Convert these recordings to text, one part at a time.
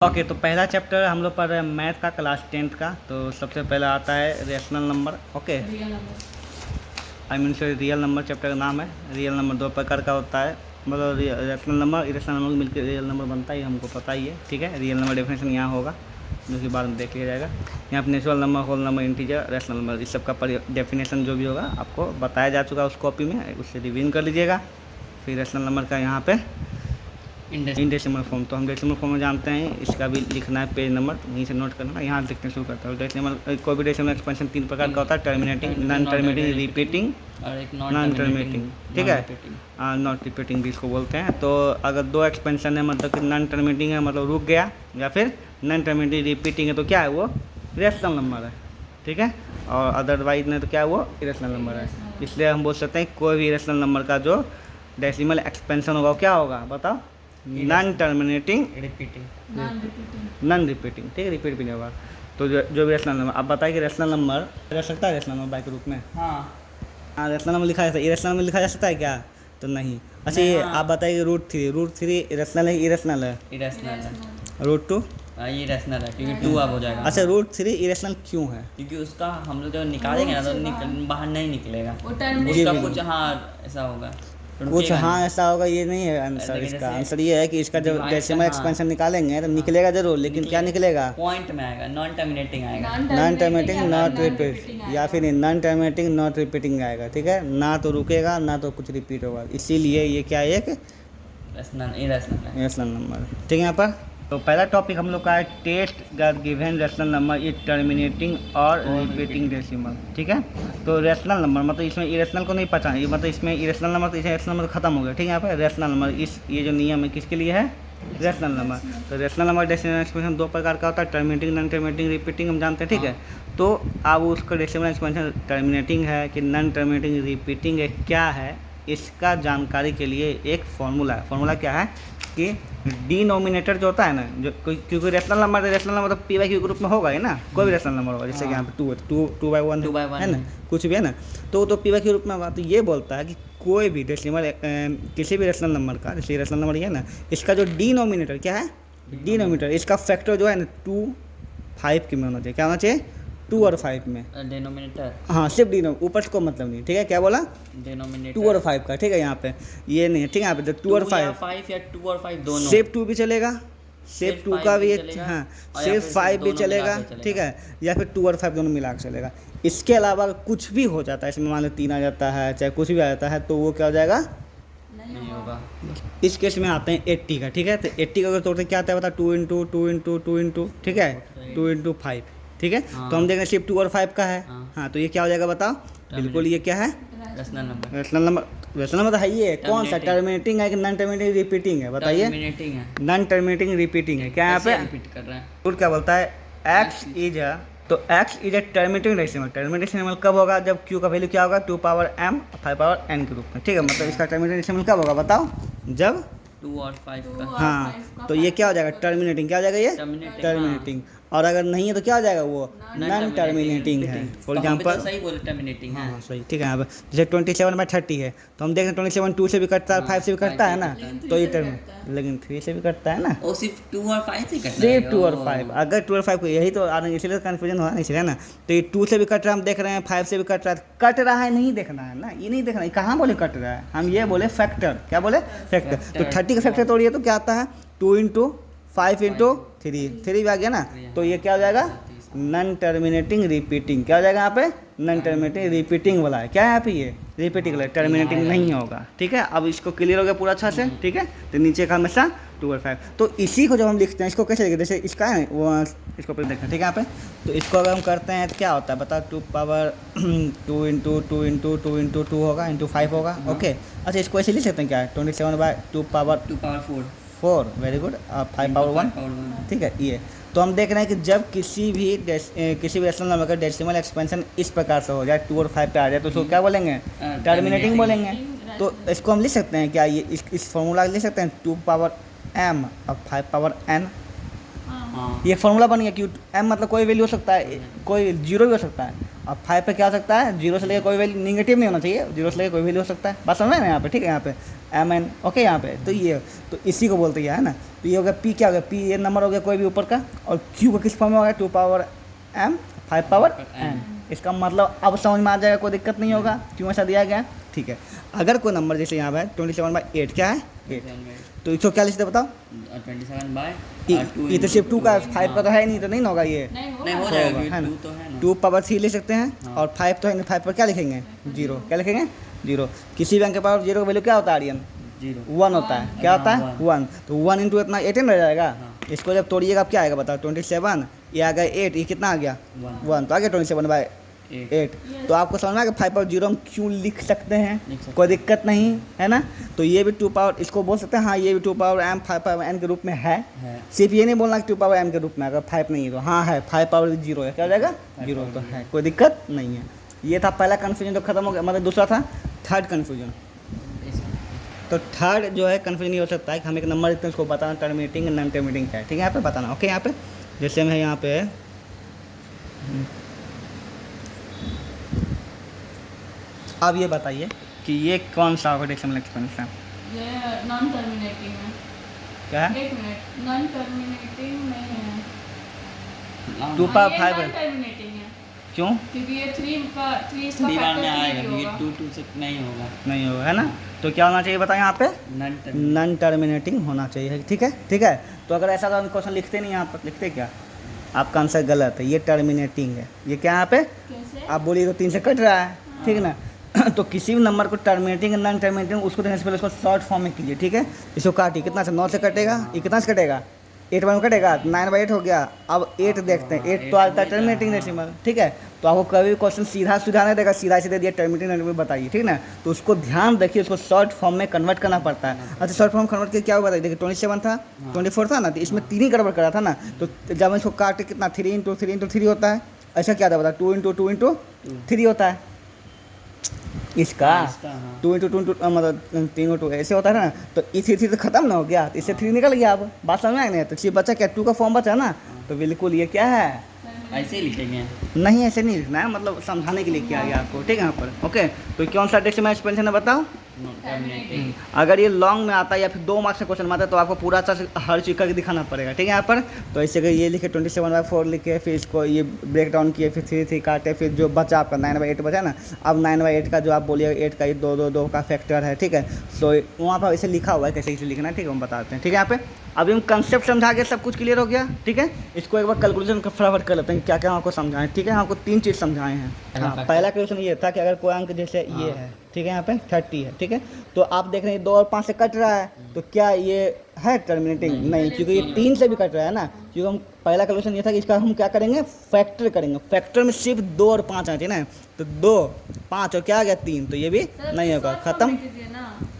Okay, तो पहला chapter हम लोग पढ़ रहे हैं मैथ का, क्लास 10th का। तो सबसे पहला आता है rational number. Okay, I mean से रियल नंबर चैप्टर का नाम है। रियल नंबर दो प्रकार का होता है, मतलब रेशनल नंबर इरेशनल नंबर मिलकर रियल नंबर बनता है, ये हमको पता ही है। ठीक है, रियल नंबर डेफिनेशन यहाँ होगा, जो कि बाद में देख लिया जाएगा। यहाँ पर natural number, whole number, integer, rational number, इस सब का डेफिनेशन जो भी होगा आपको बताया जा चुका है उस कॉपी में, उससे रिवीन कर लीजिएगा। फिर रेशनल नंबर का यहाँ पे डेसिमल फॉर्म, तो हम डेसिमल फॉर्म में जानते हैं, इसका भी लिखना है पेज नंबर, तो यहीं से नोट करना। यहाँ लिखने शुरू करता है। डेसिमल कोई भी डेसिमल एक्सपेंशन तीन प्रकार का होता है, टर्मिनेटिंग, नॉन टर्मिनेटिंग, रिपीटिंग और एक नॉन टर्मिनेटिंग। ठीक है, नॉट रिपीटिंग भी इसको बोलते हैं। तो अगर दो एक्सपेंशन है, मतलब कि नॉन टर्मिनेटिंग है मतलब रुक गया, या फिर नॉन टर्मिनेटिंग रिपीटिंग है, तो क्या है वो रेशनल नंबर है। ठीक है, और अदरवाइज नहीं तो क्या है वो इरेशनल नंबर है। इसलिए हम बोल सकते हैं कोई भी इरेशनल नंबर का जो डेसिमल एक्सपेंशन होगा वो क्या होगा, बताओ? Non terminating, non repeating. ठीक है, रिपीट भी नहीं होगा। तो जो भी रेशनल नंबर, आप बताइए कि रेशनल नंबर रह सकता है रेशनल नंबर बाई के रूप में? हाँ, रेशनल नंबर लिखा जा सकता है। इरेशनल नंबर लिखा जा सकता है क्या? तो नहीं। अच्छा, ये आप बताइए रूट थ्री रेशनल है इरेशनल है? इरेशनल है। रूट टू ये रेशनल है क्योंकि 2 अब हो जाएगा। अच्छा, रूट थ्री इरेशनल क्यों है? क्योंकि उसका हम लोग जब निकालेंगे ना तो बाहर नहीं निकलेगा, उसका कुछ ऐसा होगा कुछ। हाँ, ऐसा होगा, ये नहीं है आंसर। इसका आंसर ये है कि इसका जब डेसिमल एक्सपेंशन निकालेंगे तो निकलेगा जरूर, लेकिन क्या निकलेगा? पॉइंट में आएगा, नॉन टर्मिनेटिंग आएगा, नॉन टर्मिनेटिंग नॉट रिपीट, या फिर नॉन टर्मिनेटिंग नॉट रिपीटिंग आएगा। ठीक है, ना तो रुकेगा ना तो कुछ रिपीट होगा, इसीलिए ये क्या है, एक रेशनल नंबर। ठीक है। यहाँ पर तो पहला टॉपिक हम लोग का है test the given rational number is terminating और रिपीटिंग डेसिमल। ठीक है, तो रेशनल नंबर मतलब इसमें इरेशनल को नहीं पहचाना, ये मतलब इसमें इरेशनल नंबर, तो इसमें रेशनल नंबर खत्म हो गया। ठीक है, यहाँ पर रेशनल नंबर, इस ये जो नियम है किसके लिए है? Rational number. तो रेशनल नंबर डेसिमल एक्सपेंशन दो प्रकार का होता है, टर्मिनेटिंग, नॉन टर्मिनेटिंग, रिपीटिंग, हम जानते हैं। ठीक है, तो अब उसका डेसिमल एक्सपेंशन टर्मिनेटिंग है कि नॉन टर्मिनेटिंग, रिपीटिंग है, क्या है, इसका जानकारी के लिए एक फॉर्मूला है। फॉर्मूला क्या है कि डिनोमिनेटर जो होता है ना, जो क्योंकि रेशनल नंबर तो पी वाई क्यू ग्रुप में होगा ही ना, कोई भी रेशनल नंबर होगा, जैसे कि यहाँ पे टू बाई वन है ना, कुछ भी है ना, तो पी वाई क्यू ग्रुप में होगा। तो ये बोलता है कि कोई भी डेसिमल किसी भी रेशनल नंबर का, जैसे रेशनल नंबर ये है ना, इसका जो डिनोमिनेटर क्या है, डिनोमिनेटर, इसका फैक्टर जो है ना 2, 5 के में होना चाहिए। क्या होना चाहिए? 2 और 5 में। डिनोमिनेटर, हाँ, सिर्फ डिनोमिनेटर, ऊपर को मतलब नहीं। ठीक है, क्या बोला? डिनोमिनेटर 2 और 5 का। ठीक है, यहाँ पे ये नहीं है। ठीक है, यहाँ पे 2 और 5 या 2 और 5 दोनों, सिर्फ 2 भी चलेगा, सिर्फ 2 का भी, हाँ, सिर्फ 5 भी चलेगा। ठीक है, या फिर 2 और 5 दोनों मिला के चलेगा। इसके अलावा कुछ भी हो जाता है, इसमें मान लो 3 आ जाता है, चाहे कुछ भी आ जाता है, तो वो क्या हो जाएगा? नहीं होगा। इस केस में आते हैं 80 का। ठीक है, तो 80 का अगर तोड़ते क्या आता है बता? 2 इंटू 2 इंटू 2 इंटू, ठीक है, 2 इंटू 5। ठीक है, तो हम देख रहे हैं सिर्फ 2 और 5 का है। हाँ, तो ये क्या हो जाएगा बताओ? बिल्कुल, ये क्या है? Rational number. रेशनल नंबर है ये। कौन सा? टर्मिनेटिंग है कि नॉन टर्मिनेटिंग रिपीटिंग है? बताइए। टर्मिनेटिंग है। नॉन टर्मिनेटिंग रिपीटिंग है। क्या यहाँ पे रिपीट कर रहे हैं? रूट क्या बोलता है? एक्स इज अ, तो x is a terminating decimal. Terminating decimal कब होगा? जब क्यू का वैल्यू क्या होगा? 2 पावर m 5 पावर n के रूप में। ठीक है, मतलब इसका टर्मिनेटिंग डेसिमल कब होगा बताओ? जब 2 और 5 का। हाँ, तो ये क्या हो जाएगा? टर्मिनेटिंग। क्या हो जाएगा ये? टर्मिनेटिंग। और अगर नहीं है तो क्या हो जाएगा? वो नॉन टर्मिनेटिंग है। फॉर एग्जाम्पल, सही बोले, टर्मिनेटिंग है। हाँ सही। ठीक है, यहाँ पर जैसे 27/30 है, तो हम देख रहे हैं 27 2 से भी कटता है, 5 से भी कटता है ना, तो ये टर्म, लेकिन 3 से भी कटता है ना, वो सिर्फ 2 और 5 से कटता है। सिर्फ 2 और 5। अगर 2 और 5 को यही तो इसलिए कन्फ्यूजन हो रहा है, इसलिए ना। तो ये 2 से भी कट रहा है, हम देख रहे हैं, 5 से भी कट रहा है। कट रहा है नहीं देखना है ना, ये नहीं देखना है कहाँ बोले कट रहा है, हम ये बोले फैक्टर। क्या बोले? फैक्टर। तो 30 का फैक्टर तोड़िए तो क्या आता है? 2 इंटू 5 इंटू 3 भी आ गया ना, तो ये क्या हो जाएगा? Non terminating repeating. क्या हो जाएगा यहाँ पे? नॉन टर्मिनेटिंग रिपीटिंग वाला है। क्या है यहाँ पे? ये रिपीटिंग वाला, टर्मिनेटिंग नहीं होगा। ठीक है, अब इसको क्लियर हो गया पूरा अच्छा से। ठीक है, तो नीचे का हमेशा 2 और 5। तो इसी को जब हम लिखते हैं, इसको कैसे लिखते हैं? जैसे इसका है वो, इसको पहले देखते हैं। ठीक है, यहाँ पे तो इसको अगर हम करते हैं तो क्या होता है बताओ? 2 पावर 2 इंटू 2 इंटू 2 इंटू 2 होगा, इंटू 5 होगा। ओके, अच्छा इसको ऐसे लिख सकते हैं क्या? 27/2 पावर 4, वेरी गुड, 5 पावर 1। ठीक है, ये तो हम देख रहे हैं कि जब किसी भी रेशनल नंबर का डेसिमल एक्सपेंशन इस प्रकार से हो जाए, 2 और 5 पे आ जाए, तो उसको क्या बोलेंगे? टर्मिनेटिंग बोलेंगे। तो इसको हम लिख सकते हैं क्या? ये इस फॉर्मूला लिख सकते हैं, 2 पावर m और 5 पावर n। ये फॉर्मूला बन गया कि m मतलब कोई वैल्यू हो सकता है, कोई 0 भी हो सकता है, अब 5 पे क्या हो सकता है, 0 से लेकर कोई वैल्यू नेगेटिव नहीं होना चाहिए, 0 से लेकर कोई वैल्यू हो सकता है, बात समझ में है ना यहाँ पे, ठीक है, यहाँ पे एम एन, ओके, यहाँ पे तो ये तो इसी को बोलते हैं, है ना। तो ये हो गया पी, क्या हो गया पी, ये नंबर हो गया कोई भी ऊपर का, और क्यू का किस फॉर्म में हो गया 2 पावर एम 5 पावर एन। इसका मतलब अब समझ में आ जाएगा, कोई दिक्कत नहीं होगा क्यों ऐसा दिया गया, ठीक है। अगर कोई नंबर जैसे यहाँ पे 27/8 क्या है 8, तो इसको क्या लिखते बताओ, 27/2 ये तो सिर्फ 2 का, 5 का तो है नहीं, तो नहीं ना होगा ये, नहीं हो जाएगा, है ना, 2 तो है ना, 2 पावर 3 ले सकते हैं, हाँ। और 5 तो है नहीं, 5 पर क्या लिखेंगे 0, क्या लिखेंगे 0। किसी भी अंक के पावर 0 का वैल्यू क्या होता है आर्यन, 0 1 होता है, क्या होता है 1, तो 1 इंटू इतना 18 रह जाएगा, हाँ। इसको जब तोड़िएगा अब क्या आएगा बताओ, 27, ये आ गया 8, ये कितना आ गया 1, तो आ गया 27/8। तो आपको समझ में आ गया 5 पावर 0 हम क्यों लिख सकते हैं, कोई दिक्कत नहीं है ना। तो ये भी 2 पावर, इसको बोल सकते हैं, हाँ ये भी 2 पावर एम 5 पावर एन के रूप में है, सिर्फ ये नहीं बोलना कि 2 पावर एम के रूप में, अगर 5 नहीं है तो हाँ है 5 पावर 0 है, क्या हो जाएगा 0, तो है, कोई दिक्कत नहीं है। ये था पहला कन्फ्यूजन जो खत्म हो गया, मतलब दूसरा था थर्ड कन्फ्यूजन। तो थर्ड जो है कन्फ्यूजन ये हो सकता है कि हम एक नंबर देते हैं उसको बताना टर्मिनेटिंग नॉन टर्मिनेटिंग क्या है, ठीक है, यहाँ पे बताना, ओके। यहाँ पे जैसे मैं यहाँ पे अब ये बताइए कि ये कौन सा होगा डेसिमल एक्सपेंशन, ये नॉन टर्मिनेटिंग है, क्या है 1 मिनट, नॉन टर्मिनेटिंग नहीं है, 2 पावर ये 5 नॉन है, टर्मिनेटिंग है क्यों क्योंकि ये 3 इसका दीवार में फैक्टर आएगा, 3 ये होगा। 2 से नहीं होगा, नहीं होगा, है ना। तो क्या होना चाहिए बताएं यहाँ पे, नॉन टर्मिनेटिंग होना चाहिए, ठीक है, ठीक है। तो अगर ऐसा तो हम क्वेश्चन लिखते नहीं, यहाँ पर लिखते क्या, आपका आंसर गलत है, ये टर्मिनेटिंग है, ये क्या यहाँ पे कैसे आप बोलिए तो 3 से कट रहा है, ठीक है ना। तो किसी भी नंबर को टर्मिनेटिंग नॉन टर्मिनेटिंग उसको देने से पहले उसको शॉर्ट फॉर्म में कीजिए, ठीक है। इसको काटिए, कितना से 9 से कटेगा, ये कितना से कटेगा 8 कटेगा, 9/8 हो गया। अब 8 देखते हैं, 8 तो आता है टर्मिनेटिंग डेसिमल, ठीक है। तो आपको कभी भी क्वेश्चन सीधा सीधा नहीं देगा, सीधा सीधे दिया टर्मिनेटिंग डेसिमल बताइए, ठीक है ना। तो उसको ध्यान रखिए, उसको शॉर्ट फॉर्म में कन्वर्ट करना पड़ता है। अच्छा शॉर्ट फॉर्म कन्वर्ट करके क्या हुआ बताइए, देखिए 27 था, 24 था ना, तो इसमें 3 ही गड़बड़ करा था ना। तो जब इसको काटे कितना 3 × 3 × 3 होता है, ऐसा क्या था बता 2 × 2 × 3 होता है इसका, 2 × 2 मतलब 3 × 2 ऐसे होता है ना। तो इस 3 तो खत्म ना हो गया, तो इससे 3 निकल गया, अब बात समझ में आए नहीं, तो सिर्फ बचा क्या 2 का फॉर्म बचा ना। तो बिल्कुल ये क्या है, ऐसे ही लिखेंगे, नहीं ऐसे नहीं लिखना है, मतलब समझाने के लिए किया गया आपको, ठीक है यहाँ पर, ओके। तो कौन सा डेसिमल एक्सपेंशन है बताओ। टर्मिनेटिंग अगर ये लॉन्ग में आता है या फिर 2 मार्क्स में क्वेश्चन में आता है तो आपको पूरा अच्छा से हर चीज़ करके दिखाना पड़ेगा, ठीक है यहाँ पर। तो ऐसे अगर ये लिखे 27/4 लिखे, फिर इसको ये ब्रेक डाउन किए, फिर 3 काटे, फिर जो बचा आपका 9/8 बचा ना। अब 9/8 का जो आप बोलिए 8 का ये 2 का फैक्टर है, ठीक है। तो वहाँ पर ऐसे लिखा हुआ है, कैसे कैसे लिखना है, ठीक है, हम बताते हैं, ठीक है। यहाँ पे अभी हम कंसेप्ट समझा के सब कुछ क्लियर हो गया, ठीक है। इसको एक बार कैलकुलेशन का फटाफट कर लेते हैं, क्या क्या आपको समझाएं, ठीक है। आपको 3 चीज़ समझाए हैं। हाँ, पहला क्वेश्चन ये था कि अगर कोई अंक जैसे ये है, ठीक है, यहाँ पे 30 है, ठीक है। तो आप देख रहे हैं 2 और 5 से कट रहा है, तो क्या ये है टर्मिनेटिंग, नहीं, क्योंकि ये 3 से भी कट रहा है ना। क्योंकि हम पहला क्वेश्चन ये था कि इसका हम क्या करेंगे, फैक्टर करेंगे, फैक्टर में सिर्फ 2 और 5 आना चाहिए ना। तो 2 5 और क्या आ गया 3, तो ये भी नहीं होगा, खत्म।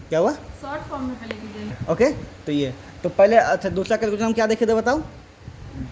क्या हुआ, शॉर्ट फॉर्म में पहले कीजिए। ओके। तो ये तो पहले, अच्छा दूसरा कैलकुलेशन हम क्या देखे थे बताओ।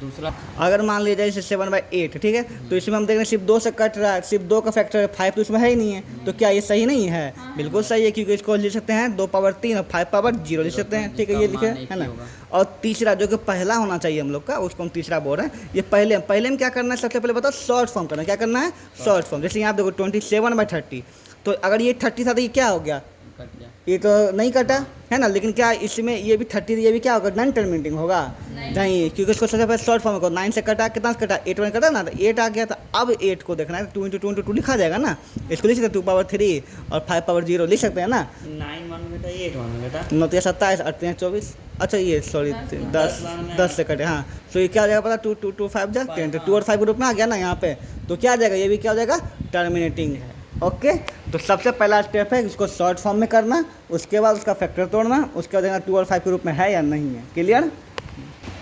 दूसरा अगर मान लिया जाए 7/8, ठीक है, तो इसमें हम देख रहे हैं सिर्फ 2 से कट रहा है, सिर्फ 2 का फैक्टर है, 5 तो इसमें है ही नहीं है। तो क्या ये सही नहीं है, बिल्कुल सही है, क्योंकि इसको लिख सकते हैं 2 पावर 3 और 5 पावर 0 लिख सकते हैं, ठीक है, ये लिखे है ना। और तीसरा जो कि पहला होना चाहिए हम लोग का, उसको हम तीसरा बोल रहे हैं। ये पहले में क्या करना है, सबसे पहले बताओ शॉर्ट फॉर्म करना है, क्या करना है शॉर्ट फॉर्म। जैसे यहाँ देखो 27/30, तो अगर ये 30 था तो ये क्या हो गया, कट गया, ये तो नहीं कटा है ना। लेकिन क्या इसमें ये भी 30, ये भी क्या होगा नॉन टर्मिनेटिंग होगा, नहीं, क्योंकि इसको सबसे पहले शॉर्ट फॉर्म को 9 से कटा, कितना से कटा 8 में कटा ना, तो 8 आ गया था। अब 8 को देखना है, 2 × 2 × 2 लिखा जाएगा ना। इसको लिख सकते हैं 2 पावर 3 और 5 पावर 0 लिख सकते हैं ना। 9 1 बेटा, 8 1 बेटा, 9 × 27 8 × 24, अच्छा ये सॉरी 10 से कटे, हाँ। तो ये क्या हो जाएगा पता, 2 2 2 5 जा 10, तो 2 और 5 ग्रुप में आ गया ना यहाँ पे। तो क्या आ जाएगा, ये भी क्या हो जाएगा टर्मिनेटिंग है, ओके। तो सबसे पहला स्टेप है इसको शॉर्ट फॉर्म में करना, उसके बाद उसका फैक्टर तोड़ना, उसके बाद देखना 2 और 5 के रूप में है या नहीं है, क्लियर।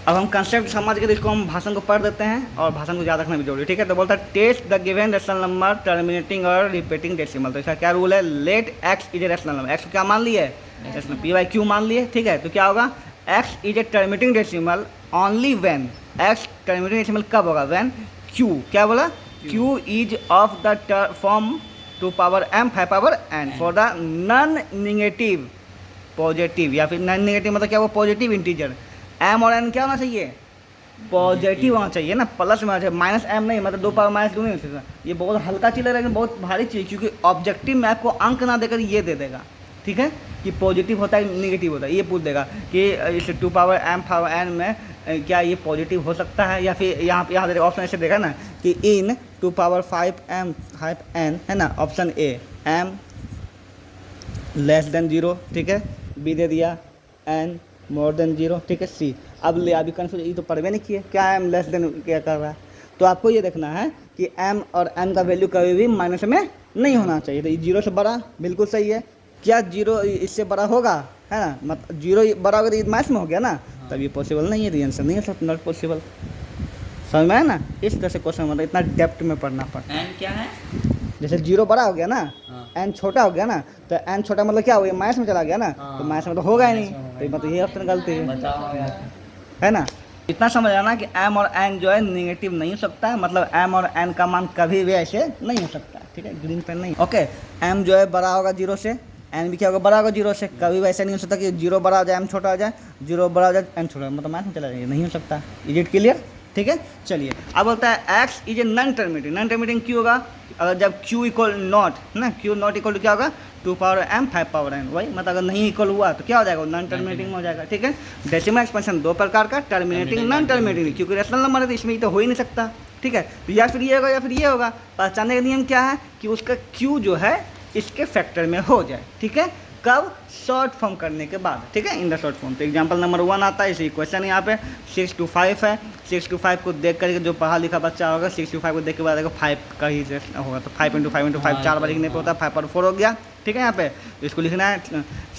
अब हम कंसेप्ट समझ के इसको हम भाषण को पढ़ देते हैं, और भाषण को याद रखना भी जरूरी, ठीक है। तो बोलता है test the given rational number terminating और रिपीटिंग डेसिमल। तो इसका क्या रूल है, let x is a rational number, x को क्या मान लिए, रेशनल p/q मान लिए, ठीक है। तो क्या होगा, x is A terminating decimal only when, x terminating decimal कब होगा, व्हेन q, क्या बोला, q is of the form 2 power m 5 power n for the non negative positive, या फिर नॉन नेगेटिव मतलब क्या, वो पॉजिटिव इंटीजर। m और n क्या होना चाहिए, पॉजिटिव होना चाहिए ना, प्लस में होना चाहिए, माइनस एम नहीं, मतलब 2 पावर माइनस 2 नहीं हो सकता। ये बहुत हल्का चीज़ है लेकिन बहुत भारी चीज़, क्योंकि ऑब्जेक्टिव में आपको अंक ना देकर ये दे देगा, ठीक है, कि पॉजिटिव होता है निगेटिव होता है, ये पूछ देगा कि इस 2 पावर m पावर n में क्या ये पॉजिटिव हो सकता है, या फिर यहाँ देखा ऑप्शन ऐसे देखा ना कि इन 2 पावर 5m 5n है ना, option A m less than 0, ठीक है, बी दे दिया n मोर देन 0, ठीक है, सी। अब ले अभी कन्फ्यूज, ये तो पढ़वे नहीं किए क्या m लेस देन क्या कर रहा है, तो आपको ये देखना है कि m और n का वैल्यू कभी भी माइनस में नहीं होना चाहिए, तो ये 0 से बड़ा बिल्कुल सही है। क्या 0 इससे बड़ा होगा, है ना, मतलब 0 बड़ा होगा तो ये माइनस में हो गया ना, तब ये पॉसिबल नहीं है, तो आंसर नहीं है, सब नॉट पॉसिबल। समझ में है ना, इस तरह से क्वेश्चन मतलब इतना डेप्थ में पढ़ना पड़ता है। एन क्या है? जैसे 0 बड़ा हो गया ना, हाँ। n छोटा हो गया ना, तो n छोटा मतलब क्या हो गया, माइनस में चला गया ना, हाँ। तो माइनस में तो होगा ही नहीं, माइनस में होगा तो ये मतलब ये ऑप्शन गलती है, बताओ यार। है ना। इतना समझ आना कि m और n जो है नेगेटिव नहीं हो सकता है, मतलब m और n का मान कभी भी ऐसे नहीं हो सकता, ठीक है, ग्रीन पेन नहीं। ओके, m जो है बड़ा होगा 0 से, n भी क्या होगा, बड़ा होगा 0 से, कभी भी ऐसा नहीं हो सकता कि 0 बड़ा हो जाए m छोटा हो जाए, 0 बड़ा हो जाए n छोटा, मतलब माइनस में चला जाए, नहीं हो सकता। इज इट क्लियर, ठीक है। चलिए अब बोलता है x is a non terminating, non terminating क्यों होगा, अगर जब q इक्वल नॉट ना, q नॉट इक्वल टू क्या होगा, 2 पावर m 5 पावर n, वही मतलब अगर नहीं इक्वल हुआ तो क्या हो जाएगा, नॉन टर्मिनेटिंग में हो जाएगा, ठीक है। डेसिमल एक्सपेंशन 2 प्रकार का, टर्मिनेटिंग नॉन टर्मिनेटिंग, क्योंकि रेशनल नंबर है तो इसमें तो हो ही नहीं सकता, ठीक है, तो या फिर ये होगा या फिर ये होगा। पहचानने का नियम क्या है कि उसका q जो है इसके फैक्टर में हो जाए, ठीक है, कब, शॉर्ट फॉर्म करने के बाद, ठीक है, इन द शॉर्ट फॉर्म। तो एग्जांपल नंबर 1 आता है, इसी क्वेश्चन यहाँ पे 6 to 5 है, 6 to 5 को देख करके जो पढ़ा लिखा बच्चा होगा 6 to 5 को देख के बाद 5 का ही होगा, तो 5 × 5 × 5 4 बार लिखने पे होता है, 5 पर 4 हो गया, ठीक है। यहाँ पे तो इसको लिखना है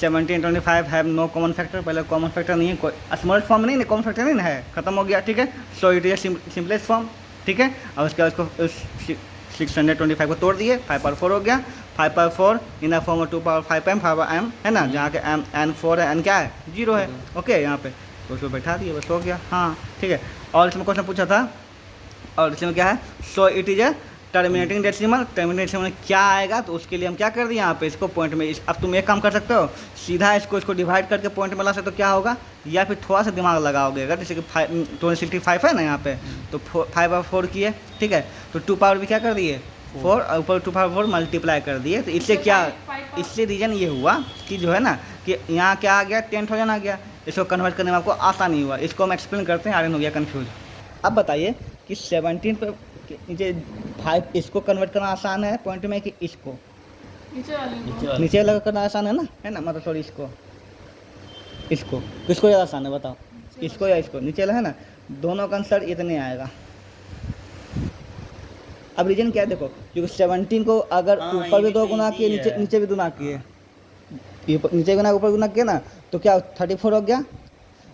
17 25 है नो कॉमन फैक्टर, पहले कॉमन फैक्टर नहीं है, कोई स्मॉलेस्ट फॉर्म नहीं, कॉमन फैक्टर नहीं है, खत्म हो गया, ठीक है। So it is simplest form, ठीक है। और उसके बाद उसको 625 को तोड़ दिए, 5 पर 4 हो गया, 5 पर 4 in the form of 2 power 5m 5m, है ना, जहाँ के m n 4 है, n क्या है 0 है, ओके, यहाँ पे तो उसको बैठा दिए, बस हो गया, हाँ, ठीक है। और इसमें क्वेश्चन पूछा था, और इसमें क्या है, so it is a terminating decimal, terminating decimal क्या आएगा, तो उसके लिए हम क्या कर दिए यहाँ पे, इसको पॉइंट में, अब तुम एक काम कर सकते हो, सीधा इसको डिवाइड करके पॉइंट में ला सकते हो, क्या होगा, या फिर थोड़ा सा दिमाग लगाओगे, अगर जैसे कि 265 है ना यहाँ पे, तो 5 पर 4 किए, ठीक है, तो 2 पावर भी क्या कर दिए 4, और ऊपर 2 पावर 4 मल्टीप्लाई कर दिए, तो इससे क्या, इससे रीज़न ये हुआ कि जो है ना कि यहाँ क्या आ गया 10,000 आ गया, इसको कन्वर्ट करने में आपको आसानी हुआ, इसको हम एक्सप्लेन करते हैं, आर्यन हो गया कन्फ्यूज। अब बताइए कि 17 पे नीचे 5 इसको कन्वर्ट करना आसान है पॉइंट में, कि इसको नीचे लगा करना आसान है ना, मतलब सॉरी इसको किसको ज़्यादा आसान है बताओ, इसको या इसको, नीचे वाला है ना, दोनों का आंसर इतने आएगा। अब रीजन क्या है देखो, क्योंकि 17 को अगर ऊपर भी 2 गुना किए, नीचे भी गुना किए, नीचे गुना ऊपर गुना किए ना, तो क्या 34 हो गया।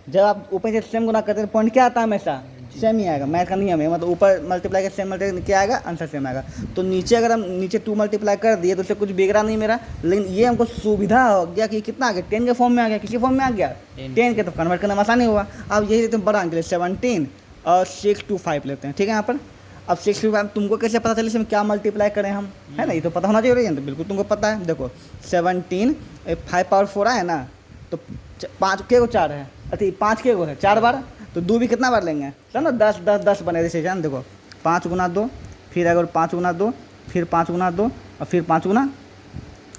जब आप ऊपर से सेम गुना करते हैं पॉइंट क्या आता है, हमेशा सेम ही आएगा, मैथ का नियम है, मतलब ऊपर मल्टीप्लाई का सेम मल्टीप्लाई क्या आएगा, आंसर सेम आएगा। तो नीचे अगर हम नीचे 2 मल्टीप्लाई कर दिए तो उससे कुछ बिगड़ा नहीं मेरा, लेकिन ये हमको सुविधा हो गया कि कितना आ गया, 10 के फॉर्म में आ गया, किसी फॉर्म में आ गया 10 के, तो कन्वर्ट करने में आसानी हुआ। अब यही लेते हैं बड़ा अंक 17 और 6 to 5 लेते हैं, ठीक है। यहाँ पर अब 6 to 5 तुमको कैसे पता चले इसमें क्या मल्टीप्लाई करें हम, है ना, ये तो पता होना चाहिए, तो बिल्कुल तुमको पता है। देखो 17 5 पावर 4 है ना, तो 5 के को 4 है, अति 5 के को है 4 बार, तो 2 भी कितना बार लेंगे, समझो 10 10 10 बने जैसे जान, देखो 5 गुना 2, फिर अगर 5 गुना 2, फिर 5 गुना 2, और फिर 5 गुना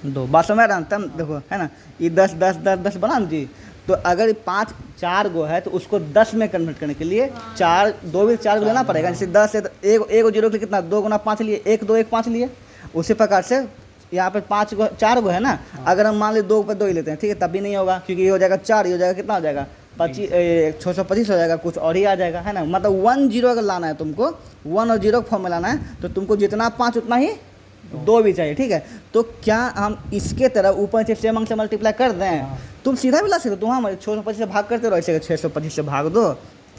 2, बात समझ रहा तब देखो, है ना, ये 10 10 10 10 बना जी। तो अगर 5 4 गो है तो उसको 10 में कन्वर्ट करने के लिए 4 2 भी 4 को लेना पड़ेगा, जैसे 10 है तो एक 0 के कितना 2 गुना 5 लिए, 1 2 1 5 लिए, उसी प्रकार से यहाँ पर 5 गो 4 गो है ना, अगर हम मान ली 2 पर 2 ही लेते हैं, ठीक है, तब भी नहीं होगा, क्योंकि ये हो जाएगा 4, ये हो जाएगा कितना हो जाएगा 625 हो जाएगा, कुछ और ही आ जाएगा, है ना, मतलब 1 0 अगर लाना है तुमको, 1 और 0 फॉर्म में लाना है, तो तुमको जितना 5 उतना ही 2 भी चाहिए, ठीक है। तो क्या हम इसके तरह ऊपर से सेम अंक से मल्टीप्लाई कर दें, तुम सीधा भी ला सकते हो, तुम हमारे 625 से भाग करते रहो, ऐसे 625 से भाग दो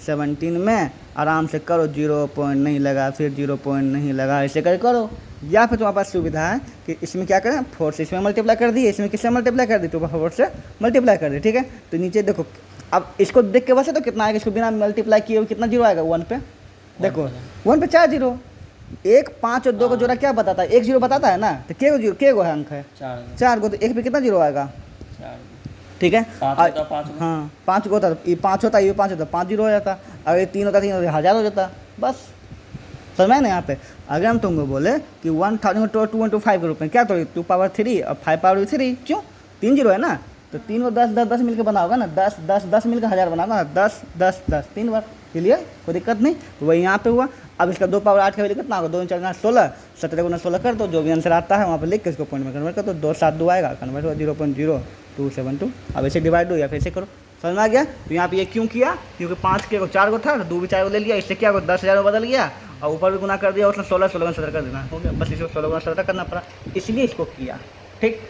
17 में, आराम से करो, 0 पॉइंट नहीं लगा, फिर 0 पॉइंट नहीं लगा, ऐसे कर करो। या फिर तुम्हारे पास सुविधा है कि इसमें क्या करें, 4 से इसमें मल्टीप्लाई कर दिए, इसमें किससे मल्टीप्लाई कर दी, 2 4 से मल्टीप्लाई कर दी, ठीक है। तो नीचे देखो, अब इसको देख के वैसे तो कितना आएगा, इसको बिना मल्टीप्लाई किए हुए कितना 0 आएगा 1 पे, देखो 1 पे 4 0, 1 5 और 2 को जोड़ा क्या बताता है, 1 0 बताता है ना, तो के गो है अंक है 4 गो, तो 1 पे कितना 0 आएगा ठीक है। पाँच और- होता, पाँच होता। हाँ 5 को होता, ये 5 होता, ये 5 होता, 5 जीरो हो जाता। अगर ये 3 होता, 3 होता, 1000 हो जाता। बस समझ में ना यहाँ पे। अगर हम तुमको बोले कि 1000 को 2 into 5 के रूप में क्या तो 2 power 3 और 5 power 3, क्यों 3 जीरो है ना, तो 3 को 10 10 10 मिलकर बनाओगा ना, 10 10 10 मिलकर 1000 बनाओगा ना, 10 10 10 3 बार। क्लियर, कोई दिक्कत नहीं। तो वही यहाँ पे हुआ। अब इसका 2 power 8 का वैल्यू कितना होगा, 2 4 16, 17 गुना 16 कर दो, जो भी आंसर आता है वहाँ पे लिख के इसको पॉइंट में कन्वर्ट कर दो, 2 7 2 आएगा, कन्वर्ट हुआ 0.0272। अब ऐसे डिवाइड दो या फिर ऐसे करो, समझ में आ गया। तो यहाँ पे ये क्यों किया, क्योंकि 5 के 4 को था, तो 2 भी 4 को ले लिया, इससे क्या होगा 10,000 में बदल गया, और ऊपर भी गुना कर दिया, उसने 16 16 17 कर देना हो गया, बस इसको 16 गुना 17 करना पड़ा, इसलिए इसको किया। ठीक।